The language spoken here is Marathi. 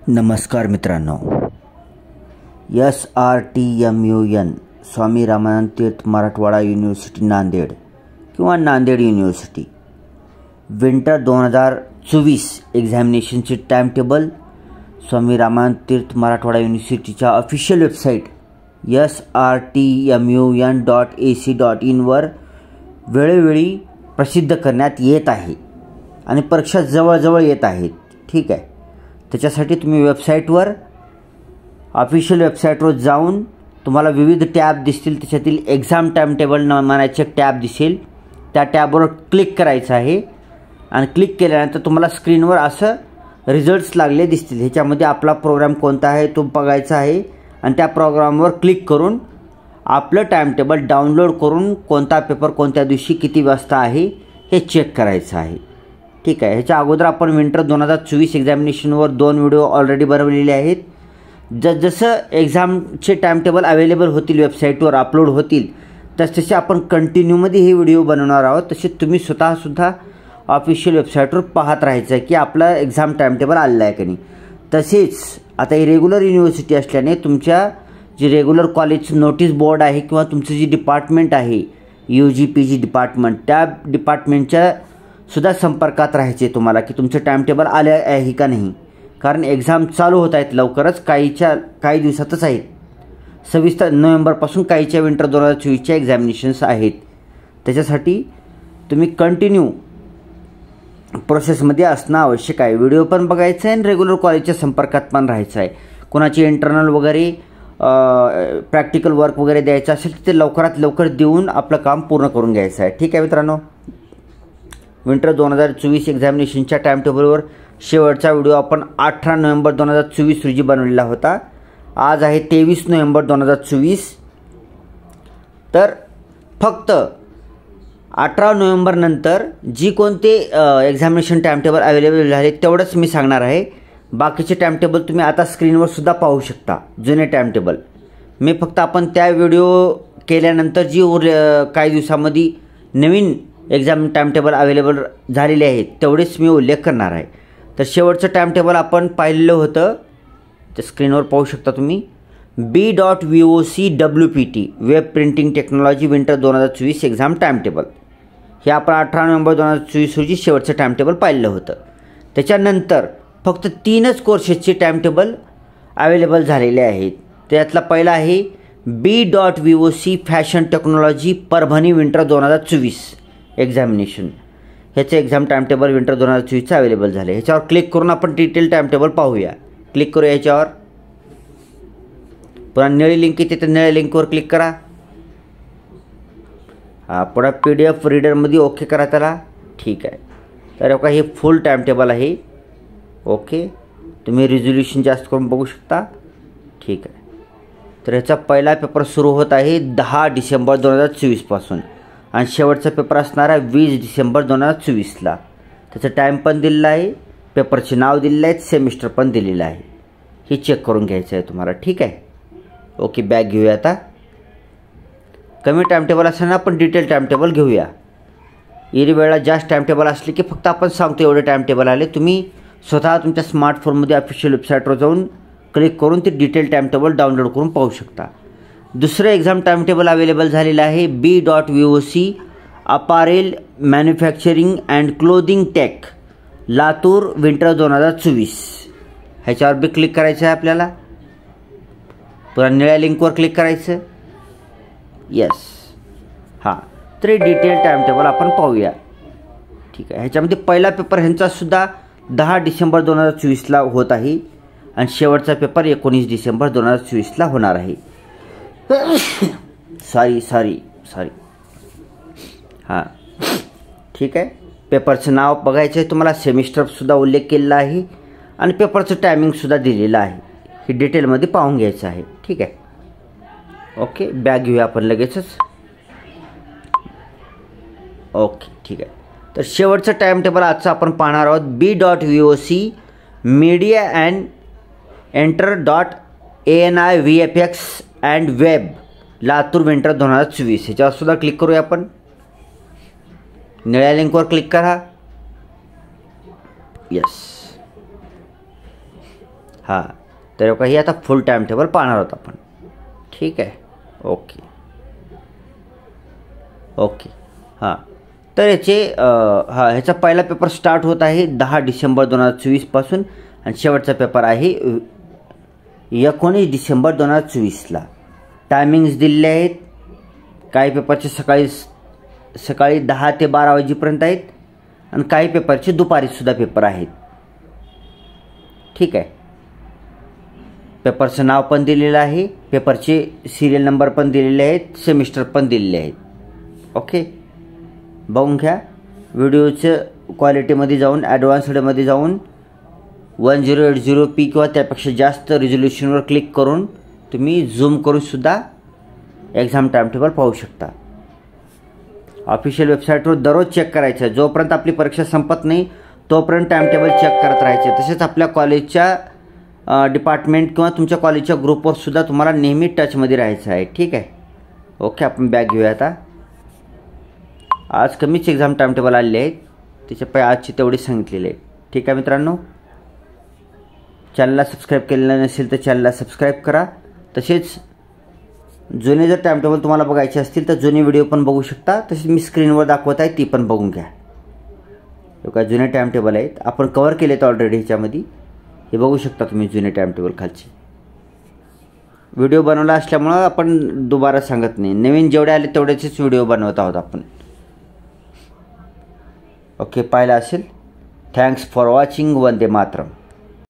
नमस्कार मित्रांनो, SRTMUN स्वामी रामानंद तीर्थ मराठवाडा युनिव्हर्सिटी नांदेड किंवा नांदेड युनिव्हर्सिटी विंटर 2024 एक्झामिनेशनचे टाइम टेबल स्वामी रामानंद तीर्थ मराठवाडा युनिव्हर्सिटीच्या ऑफिशियल वेबसाईट SRTMUN.ac.in वर वेळोवेळी प्रसिद्ध करण्यात येत आहे आणि परीक्षा जवळजवळ येत आहेत. ठीक आहे, त्याच्यासाठी तुम्ही वेबसाईटवर ऑफिशियल वेबसाईटवर जाऊन तुम्हाला विविध टॅब दिसतील. त्याच्यातील एक्झाम टाइम टेबल नावाचे एक टॅब दिसेल. त्या टॅबवर क्लिक करायचं आहे आणि क्लिक केल्यानंतर तुम्हाला स्क्रीनवर असं रिझल्ट्स लागले दिसतील. ह्याच्यामध्ये आपला प्रोग्राम कोणता आहे तो बघायचा आहे आणि त्या प्रोग्रामवर क्लिक करून आपलं टाइम टेबल डाउनलोड करून कोणता पेपर कोणत्या दिवशी किती वाजता आहे हे चेक करायचं आहे. ठीक आहे, ह्याच्या अगोदर आपण विंटर 2024 एक्झामिनेशनवर 2 व्हिडिओ ऑलरेडी बनवलेले आहेत. जसं एक्झामचे टाइम टेबल अवेलेबल होतील, वेबसाईटवर अपलोड होतील, तसे आपण कंटिन्यूमध्ये हे व्हिडिओ बनवणार आहोत. तसे तुम्ही स्वतःसुद्धा ऑफिशियल वेबसाईटवर पाहत राहायचं आहे की आपला एक्झाम टाइम टेबल आलेला आहे की नाही. तसेच आता ही रेग्युलर युनिव्हर्सिटी असल्याने तुमच्या जे रेग्युलर कॉलेजचं नोटीस बोर्ड आहे किंवा तुमचं जे डिपार्टमेंट आहे UG-PG डिपार्टमेंट, त्या डिपार्टमेंटच्या सुद्धा संपर्कात राहायचे तुम्हाला की तुमचं टाइम टेबल आलं आहे का नाही. कारण एक्झाम चालू होत आहेत लवकरच, काही दिवसातच आहेत. 26 नोव्हेंबरपासून काहीच्या विंटर 2024च्या एक्झामिनेशन्स आहेत. त्याच्यासाठी तुम्ही कंटिन्यू प्रोसेसमध्ये असणं आवश्यक आहे. व्हिडिओ पण बघायचं आहे आणि रेग्युलर कॉलेजच्या संपर्कात पण राहायचं आहे. कोणाची इंटरनल वगैरे प्रॅक्टिकल वर्क वगैरे द्यायचं असेल तर ते लवकरात लवकर देऊन आपलं काम पूर्ण करून घ्यायचं आहे. ठीक आहे मित्रांनो, विंटर 2024 एक्झामिनेशनच्या टाइम टेबलवर शेवटचा व्हिडिओ आपण 18 नोव्हेंबर 2024 रोजी बनवलेला होता. आज आहे 23 नोव्हेंबर 2024. तर फक्त 18 नोव्हेंबर नंतर जी कोणते एक्झामिनेशन टाइम टेबल अवेलेबल झाले तेवढंच मी सांगणार आहे. बाकीचे टाइम टेबल तुम्ही आता स्क्रीनवर सुद्धा पाहू शकता, जुने टाइम टेबल. मी फक्त आपण त्या व्हिडिओ केल्यानंतर जी काही दिवसामध्ये नवीन एक्झाम टाइम टेबल अवेलेबल झालेले आहेत तेवढेच मी उल्लेख करणार आहे. तर शेवटचं टाइम टेबल आपण पाहिलेलं होतं, ते स्क्रीनवर पाहू शकता तुम्ही. B.VOC-WPT web printing technology winter 2024 exam time table हे आपण 18 नोव्हेंबर 2024 रोजी शेवटचं टाइम टेबल पाहिलं होतं. त्याच्यानंतर फक्त 3च कोर्सेसचे टाइम टेबल अवेलेबल झालेले आहेत. त्यातला पहिला आहे B.VOC fashion technology Parbhani winter 2024 examination. ह्याचं एक्झाम टाइम टेबल विंटर 2024चं अवेलेबल झाले. ह्याच्यावर क्लिक करून आपण डिटेल टाइम टेबल पाहूया. क्लिक करूया ह्याच्यावर. पुन्हा निळी लिंक येते, तर निळ्या लिंकवर क्लिक करा. पुन्हा PDF रीडरमध्ये ओके करा त्याला. ठीक आहे, तर बघा हे फुल टाइम टेबल आहे. ओके, तुम्ही रिझोल्युशन जास्त करून बघू शकता. ठीक आहे, तर ह्याचा पहिला पेपर सुरू होत आहे 10 डिसेंबर 2024 पासून आणि शेवटचा पेपर असणार आहे 20 डिसेंबर 2024ला. त्याचं टाईम पण दिलेलं आहे, पेपरचे नाव दिलेलं आहे, सेमिस्टर पण दिलेलं आहे. हे चेक करून घ्यायचं आहे तुम्हाला. ठीक आहे, ओके, बॅक घेऊया. आता कमी टाइम टेबल असताना आपण डिटेल टाइम टेबल घेऊया. वेळा जास्त टाइम टेबल असले की फक्त आपण सांगतो एवढे टाइम टेबल आले. तुम्ही स्वतः तुमच्या स्मार्टफोनमध्ये ऑफिशियल वेबसाईटवर जाऊन क्लिक करून ते डिटेल टाइम टेबल डाउनलोड करून पाहू शकता. दुसरं एक्झाम टाइम टेबल अवेलेबल झालेलं आहे B.VOC apparel manufacturing and clothing tech Latur winter 2024. ह्याच्यावर बी क्लिक करायचं आहे आपल्याला. पुन्हा निळ्या लिंकवर क्लिक करायचं. येस, हां, तर डिटेल टाइम टेबल आपण पाहूया. ठीक आहे, ह्याच्यामध्ये पहिला पेपर ह्यांचासुद्धा 10 डिसेंबर 2024ला होत आहे आणि शेवटचा पेपर 19 डिसेंबर 2024ला होणार आहे. सॉरी. हां, ठीक आहे, पेपरचं नाव बघायचं आहे तुम्हाला, सेमिस्टरसुद्धा उल्लेख केलेला आहे आणि पेपरचं टायमिंगसुद्धा दिलेलं आहे. हे डिटेलमध्ये पाहून घ्यायचं आहे. ठीक आहे, ओके, बॅग घेऊया आपण लगेचच. ओके, ठीक आहे, तर शेवटचं टाइम टेबल आजचं आपण पाहणार आहोत B.VOC मीडिया अँड एंटर.ANI VFX and web Latur winter 2024. ह्याच्यावर सुद्धा क्लिक करूया आपण. निळ्या लिंकवर क्लिक करा. येस, हां, तर काही आता फुल टाईम टेबल पाहणार आहोत आपण. ठीक आहे. Okay okay. हां, तर ह्याचा पहिला पेपर स्टार्ट होत आहे 10 डिसेंबर 2024 पासून आणि शेवटचा पेपर आहे 19 डिसेंबर 2024ला. टायमिंग्स दिलेले आहेत. काही पेपरचे सकाळी 10 ते 12 वाजेपर्यंत आहेत आणि काही पेपरचे दुपारीसुद्धा पेपर आहेत. ठीक आहे. पेपरचं नाव पण दिलेलं आहे, पेपरचे सिरियल नंबर पण दिलेले आहेत, सेमिस्टर पण दिलेले आहेत. ओके, बघून घ्या. व्हिडिओचं क्वालिटीमध्ये जाऊन ॲडव्हान्स्डमध्ये जाऊन 1080p किंवा त्यापेक्षा जास्त रिझोल्युशनवर क्लिक करून तुम्ही झूम करूनसुद्धा एक्झाम टाईमटेबल पाहू शकता. ऑफिशियल वेबसाईटवर दररोज चेक करायचं. जोपर्यंत आपली परीक्षा संपत नाही तोपर्यंत टाईमटेबल चेक करत राहायचे. तसेच आपल्या कॉलेजच्या डिपार्टमेंट किंवा तुमच्या कॉलेजच्या ग्रुपवरसुद्धा तुम्हाला नेहमी टचमध्ये राहायचं आहे. ठीक आहे. ओके, आपण बॅग घेऊया आता. आज कमीच एक्झाम टाईमटेबल आलेले आहेत, त्याच्यापैकी आजची तेवढी सांगितलेली आहे. ठीक आहे मित्रांनो, चॅनलला सबस्क्राईब केलेलं नसेल तर चॅनलला सबस्क्राईब करा. तसेच जुने जर टाईमटेबल तुम्हाला बघायचे असतील तर जुने व्हिडिओ पण बघू शकता. तसेच मी स्क्रीनवर दाखवत आहे ती पण बघून घ्या. हे काय जुने टाईमटेबल आहेत, आपण कवर केलेत ऑलरेडी ह्याच्यामध्ये. हे बघू शकता तुम्ही जुने टाईमटेबल खालचे. व्हिडिओ बनवला असल्यामुळं आपण दुबारा सांगत नाही, नवीन जेवढे आले तेवढेच व्हिडिओ बनवत आहोत आपण. ओके, पाहिलं असेल. Thanks for watching. Vande Mataram.